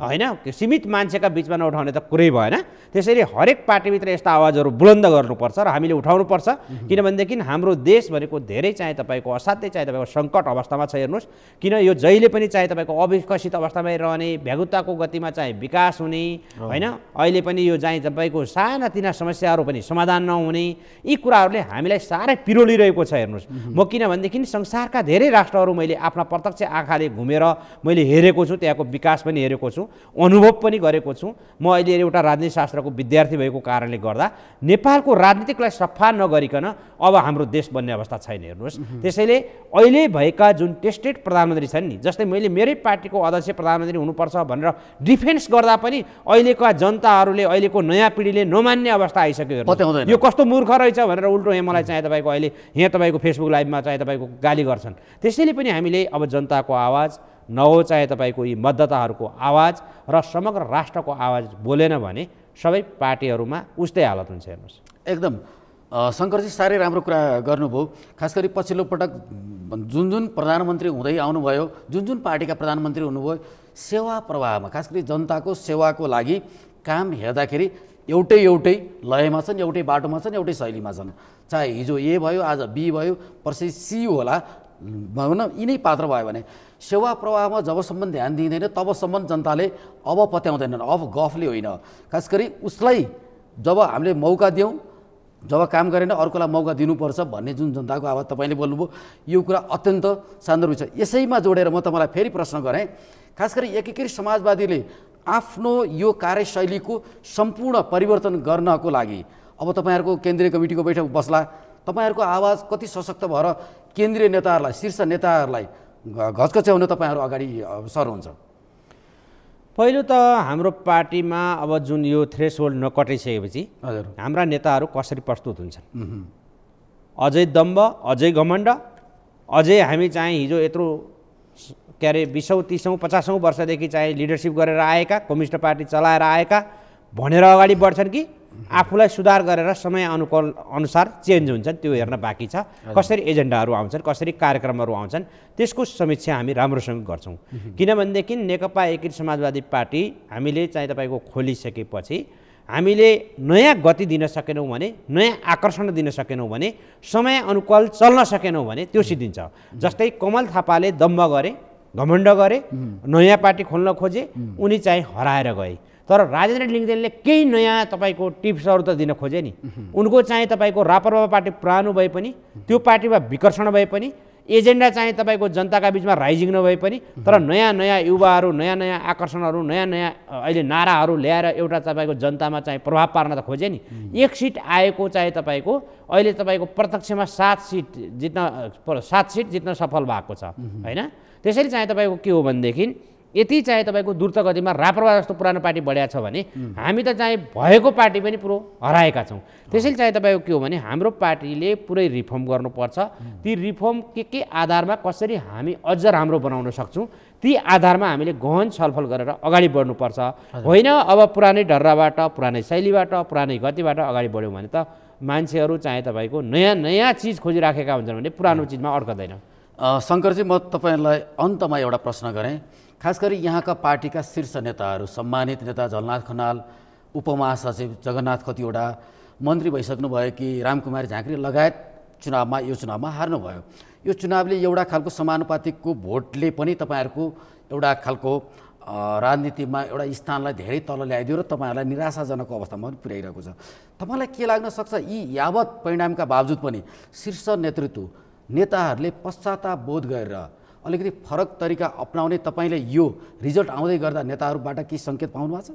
होइन सीमित मान्छेका बिचमा नउठाउने त कुरै भएन। त्यसैले हरेक पार्टीभित्र यस्ता आवाजहरू बुलन्द गर्नुपर्छ र हामीले उठाउनुपर्छ। किनभनेदेखि हाम्रो देश भनेको धेरै चाहिँ तपाईँको असाध्यै चाहिँ तपाईँको सङ्कट अवस्थामा छ। हेर्नुहोस्, किन यो जहिले पनि चाहिँ तपाईँको अविकसित अवस्थामै रहने, भ्यागुताको गतिमा चाहिँ विकास हुने होइन, अहिले पनि यो चाहिँ तपाईँको सानातिना समस्याहरू पनि समाधान नहुने, यी कुराहरूले हामीलाई साह्रै पिरोलिरहेको छ। हेर्नुहोस्, म किनभनेदेखि संसारका धेरै राष्ट्रहरू मैले आफ्ना प्रत्यक्ष आँखाले घुमेर मैले हेरेको छु, त्यहाँको विकास पनि हेरेको छु, अनुभव पनि गरेको छु। म अहिले एउटा राजनीति शास्त्रको विद्यार्थी भएको कारणले गर्दा नेपालको राजनीतिकलाई सफा नगरिकन अब हाम्रो देश बन्ने अवस्था छैन। हेर्नुहोस्, त्यसैले अहिले भएका जुन टेस्टेड प्रधानमन्त्री छन् नि, जस्तै मैले मेरै पार्टीको अध्यक्ष प्रधानमन्त्री हुनुपर्छ भनेर डिफेन्स गर्दा पनि अहिलेका जनताहरूले अहिलेको नयाँ पिँढीले नमान्ने अवस्था आइसक्यो। यो कस्तो मूर्ख रहेछ भनेर उल्टो यहाँ मलाई चाहिँ तपाईँको अहिले यहाँ तपाईँको फेसबुक लाइभमा चाहिँ तपाईँको गाली गर्छन्। त्यसैले पनि हामीले अब जनताको आवाज नहो चाहिँ तपाईँको यी मतदाताहरूको आवाज र समग्र राष्ट्रको आवाज बोलेन भने सबै पार्टीहरूमा उस्तै हालत हुन्छ। हेर्नुहोस्, एकदम शङ्करजी साह्रै राम्रो कुरा गर्नुभयो। खास गरी पछिल्लो पटक जुन प्रधानमन्त्री हुँदै आउनुभयो, जुन पार्टीका प्रधानमन्त्री हुनुभयो, सेवा प्रवाहमा खास गरी जनताको सेवाको लागि काम हेर्दाखेरि एउटै लयमा छन्, एउटै बाटोमा छन्, एउटै शैलीमा छन्। चाहे हिजो ए भयो, आज बी भयो, पर्सि सी होला, भनौँ न यिनै पात्र भयो भने सेवा प्रवाहमा जबसम्म ध्यान दिँदैन तबसम्म जनताले अब पत्याउँदैनन्। अब गफले होइन, खास गरी उसलाई जब हामीले मौका दियौँ, जब काम गरेन अर्कोलाई मौका दिनुपर्छ भन्ने जुन जनताको आवाज तपाईँले बोल्नुभयो, यो कुरा अत्यन्त सान्दर्भिक छ। यसैमा जोडेर म तपाईँलाई फेरि प्रश्न गरेँ, खास गरी एकीकृत समाजवादीले आफ्नो यो कार्यशैलीको सम्पूर्ण परिवर्तन गर्नको लागि अब तपाईँहरूको केन्द्रीय कमिटीको बैठक बस्ला, तपाईँहरूको आवाज कति सशक्त भएर केन्द्रीय नेताहरूलाई, शीर्ष नेताहरूलाई घचघच्याउन तपाईँहरू अगाडि सर्नुहुन्छ? पहिलो त हाम्रो पार्टीमा अब जुन यो थ्रेसहोल्ड नकटिसकेपछि हजुर हाम्रा नेताहरू कसरी प्रस्तुत हुन्छन्? अझै दम्ब, अझै घमण्ड, अझै हामी चाहिँ हिजो यत्रो के अरे 20औँ 30औँ 50औँ वर्षदेखि चाहिँ लिडरसिप गरेर आएका, कम्युनिस्ट पार्टी चलाएर आएका भनेर अगाडि बढ्छन् कि आफूलाई सुधार गरेर समय अनुसार चेन्ज हुन्छन् त्यो हेर्न बाँकी छ। कसरी एजेन्डाहरू आउँछन्, कसरी कार्यक्रमहरू आउँछन्, त्यसको समीक्षा हामी राम्रोसँग गर्छौँ। किनभनेदेखि नेकपा एकीकृत समाजवादी पार्टी हामीले चाहिँ तपाईँको खोलिसकेपछि हामीले नयाँ गति दिन सकेनौँ भने, नयाँ आकर्षण दिन सकेनौँ भने, समय अनुकूल चल्न सकेनौँ भने त्यो सिद्धिन्छ। जस्तै कमल थापाले दम्ब गरे, घमण्ड गरे, नयाँ पार्टी खोल्न खोजे, उनी चाहिँ हराएर गए। तर राजेन्द्र लिङ्गदेनले केही नयाँ तपाईँको टिप्सहरू त दिन खोजे नि। उनको चाहिँ तपाईँको राप्रपा पार्टी पुरानो भए पनि, त्यो पार्टीमा विकर्षण भए पनि, एजेन्डा चाहिँ तपाईँको जनताका बिचमा राइजिङ नभए पनि, तर नयाँ नयाँ युवाहरू, नयाँ नयाँ आकर्षणहरू, नयाँ नयाँ अहिले नाराहरू ल्याएर एउटा तपाईँको जनतामा चाहिँ प्रभाव पार्न त खोजे नि। एक सिट आएको चाहिँ तपाईँको अहिले तपाईँको प्रत्यक्षमा 7 सिट जित्न सफल भएको छ होइन। त्यसैले चाहिँ तपाईँको के हो भनेदेखि यति चाहिँ तपाईँको द्रुत गतिमा राप्रपा जस्तो पुरानो पार्टी बढिया छ भने हामी त चाहिँ भएको पार्टी पनि पुरो हराएका छौँ। त्यसैले चाहिँ तपाईँको के हो भने हाम्रो पार्टीले पुरै रिफर्म गर्नुपर्छ। ती रिफर्म के आधारमा कसरी हामी अझ राम्रो बनाउन सक्छौँ ती आधारमा हामीले गहन छलफल गरेर अगाडि बढ्नुपर्छ। होइन अब पुरानै ढर्राबाट, पुरानै शैलीबाट, पुरानै गतिबाट अगाडि बढ्यौँ भने त मान्छेहरू चाहिँ तपाईँको नयाँ नयाँ चिज खोजिराखेका हुन्छन् भने पुरानो चिजमा अड्कदैन। शङ्करजी, म तपाईँलाई अन्तमा एउटा प्रश्न गरेँ। खास गरी यहाँका पार्टीका शीर्ष नेताहरू, सम्मानित नेता झलनाथ खनाल, उपमहासचिव जगन्नाथ कतिवटा मन्त्री भइसक्नुभयो कि रामकुमार झाँक्री लगायत यो चुनावमा हार्नुभयो। यो चुनावले एउटा खालको समानुपातिकको भोटले पनि तपाईँहरूको एउटा खालको राजनीतिमा एउटा स्थानलाई धेरै तल ल्याइदियो र तपाईँहरूलाई निराशाजनक अवस्थामा पनि पुर्याइरहेको छ। तपाईँलाई के लाग्न सक्छ यी यावत परिणामका बावजुद पनि शीर्ष नेताहरूले पश्चाताप बोध गरेर अलिकति फरक तरिका अपनाउने तपाईँले यो रिजल्ट आउँदै गर्दा नेताहरूबाट के सङ्केत पाउनु भएको छ?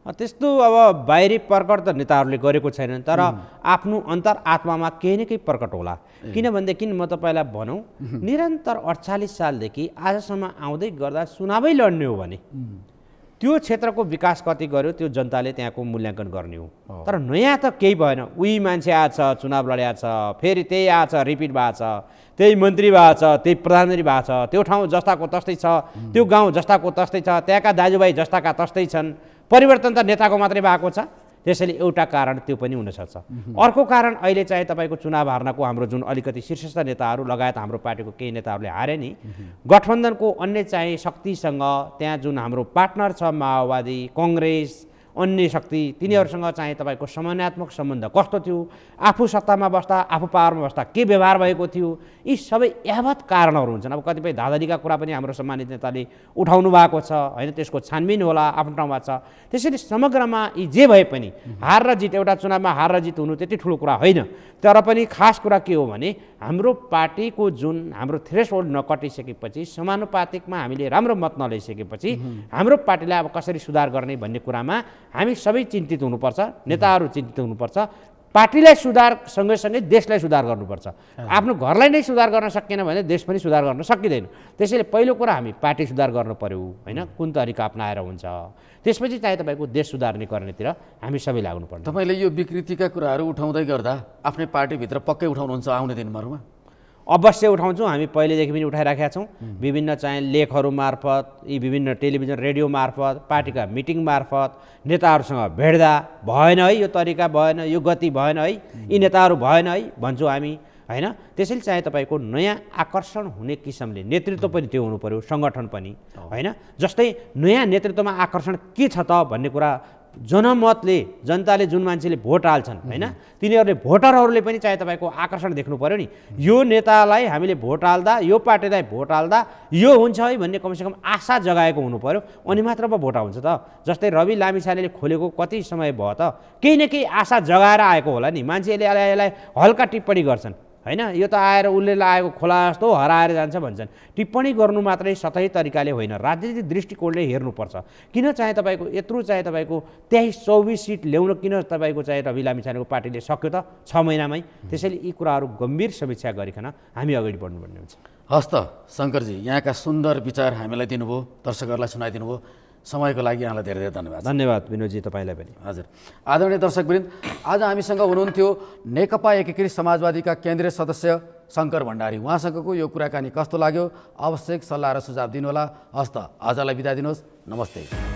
त्यस्तो अब बाहिरी प्रकट त नेताहरूले गरेको छैनन्, तर आफ्नो अन्तर्आत्मामा केही न केही प्रकट होला। किनभनेदेखि म तपाईँलाई भनौँ निरन्तर 48 सालदेखि आजसम्म आउँदै गर्दा चुनावै लड्ने हो भने त्यो क्षेत्रको विकास कति गर्यो त्यो जनताले त्यहाँको मूल्याङ्कन गर्ने हो। तर नयाँ त केही भएन। उही मान्छे आएछ, चुनाव लड्या छ, फेरि त्यही आएछ, रिपिट भएको छ, त्यही मन्त्री भएको छ, त्यही प्रधानमन्त्री भएको छ, त्यो ठाउँ जस्ताको तस्तै छ, त्यो गाउँ जस्ताको तस्तै छ, त्यहाँका दाजुभाइ जस्ताका तस्तै छन्। परिवर्तन त नेताको मात्रै भएको छ। त्यसैले एउटा कारण त्यो पनि हुनसक्छ। अर्को कारण अहिले चाहिँ तपाईँको चुनाव हार्नको हाम्रो जुन अलिकति शीर्षस्थ नेताहरू लगायत हाम्रो पार्टीको केही नेताहरूले हारे नि, गठबन्धनको अन्य चाहिँ शक्तिसँग त्यहाँ जुन हाम्रो पार्टनर छ माओवादी, कङ्ग्रेस, अन्य शक्ति, तिनीहरूसँग चाहिँ तपाईँको समन्वयात्मक सम्बन्ध कस्तो थियो, आफू सत्तामा बस्दा, आफू पावरमा बस्दा के व्यवहार भएको थियो, यी सबै यावत कारणहरू हुन्छन्। अब कतिपय धाँधलीका कुरा पनि हाम्रो सम्मानित नेताले उठाउनु भएको छ होइन, त्यसको छानबिन होला, आफ्नो ठाउँमा छ। त्यसैले समग्रमा यी जे भए पनि हार र जित, एउटा चुनावमा हार र जित हुनु त्यति ठुलो कुरा होइन। तर पनि खास कुरा के हो भने हाम्रो पार्टीको जुन हाम्रो थ्रेसहोल्ड नकटिसकेपछि, समानुपातिकमा हामीले राम्रो मत नल्याइसकेपछि हाम्रो पार्टीलाई अब कसरी सुधार गर्ने भन्ने कुरामा हामी सबै चिन्तित हुनुपर्छ। नेताहरू चिन्तित हुनुपर्छ। पार्टीलाई सुधार सँगैसँगै देशलाई सुधार गर्नुपर्छ। आफ्नो घरलाई नै सुधार गर्न सकिएन भने देश पनि सुधार गर्न सकिँदैन। त्यसैले पहिलो कुरा हामी पार्टी सुधार गर्नु पर्यो होइन, कुन तरिका अपनाएर हुन्छ। त्यसपछि चाहिँ तपाईँको देश सुधार्ने गर्नेतिर हामी सबै लाग्नुपर्छ। तपाईँले यो विकृतिका कुराहरू उठाउँदै गर्दा आफ्नै पार्टीभित्र पक्कै उठाउनुहुन्छ आउने दिनहरूमा? अवश्य उठाउँछौँ। हामी पहिलेदेखि पनि उठाइराखेका छौँ। विभिन्न चाहिँ लेखहरू मार्फत, यी विभिन्न टेलिभिजन रेडियो मार्फत, पार्टीका मिटिङ मार्फत, नेताहरूसँग भेट्दा भएन है, यो तरिका भएन, यो गति भएन है, यी नेताहरू भएन है भन्छौँ हामी होइन। त्यसैले चाहिँ तपाईँको नयाँ आकर्षण हुने किसिमले नेतृत्व पनि त्यो हुनु पर्यो, सङ्गठन पनि होइन। जस्तै नयाँ नेतृत्वमा आकर्षण के छ त भन्ने कुरा जनमतले जनताले जुन मान्छेले भोट हाल्छन् होइन तिनीहरूले भोटरहरूले पनि चाहे तपाईँको आकर्षण देख्नु पर्यो नि यो नेतालाई हामीले भोट हाल्दा यो पार्टीलाई भोट हाल्दा यो हुन्छ है भन्ने कमसेकम आशा जगाएको हुनु पर्यो अनि मात्र पो भोट आउँछ त। जस्तै रवि लामिछानेले खोलेको कति समय भयो त केही न केही आशा जगाएर आएको होला नि। मान्छेले यसलाई हल्का टिप्पणी गर्छन् होइन यो त आएर उसले लगाएको खोला जस्तो हराएर जान्छ भन्छन्। टिप्पणी गर्नु मात्रै सतही तरिकाले होइन राजनीतिक दृष्टिकोणले हेर्नुपर्छ। किन चाहे तपाईँको यत्रो चाहे तपाईँको 23-24 सिट ल्याउन किन तपाईँको चाहे रवि लामिछानेको पार्टीले सक्यो त 6 महिनामै। त्यसैले यी कुराहरू गम्भीर समीक्षा गरिकन हामी अगाडि बढ्नुपर्ने हुन्छ। हस् त शङ्करजी यहाँका सुन्दर विचार हामीलाई दिनुभयो दर्शकहरूलाई सुनाइदिनु भयो। समयको लागि यहाँलाई धेरै धेरै धन्यवाद। धन्यवाद विनोदजी तपाईँलाई पनि। हजुर आदरणीय दर्शकवृन्द आज हामीसँग हुनुहुन्थ्यो नेकपा एकीकृत समाजवादीका केन्द्रीय सदस्य शङ्कर भण्डारी। उहाँसँगको यो कुराकानी कस्तो लाग्यो आवश्यक सल्लाह र सुझाव दिनुहोला। हस्त आजलाई बिदा दिनुहोस्। नमस्ते।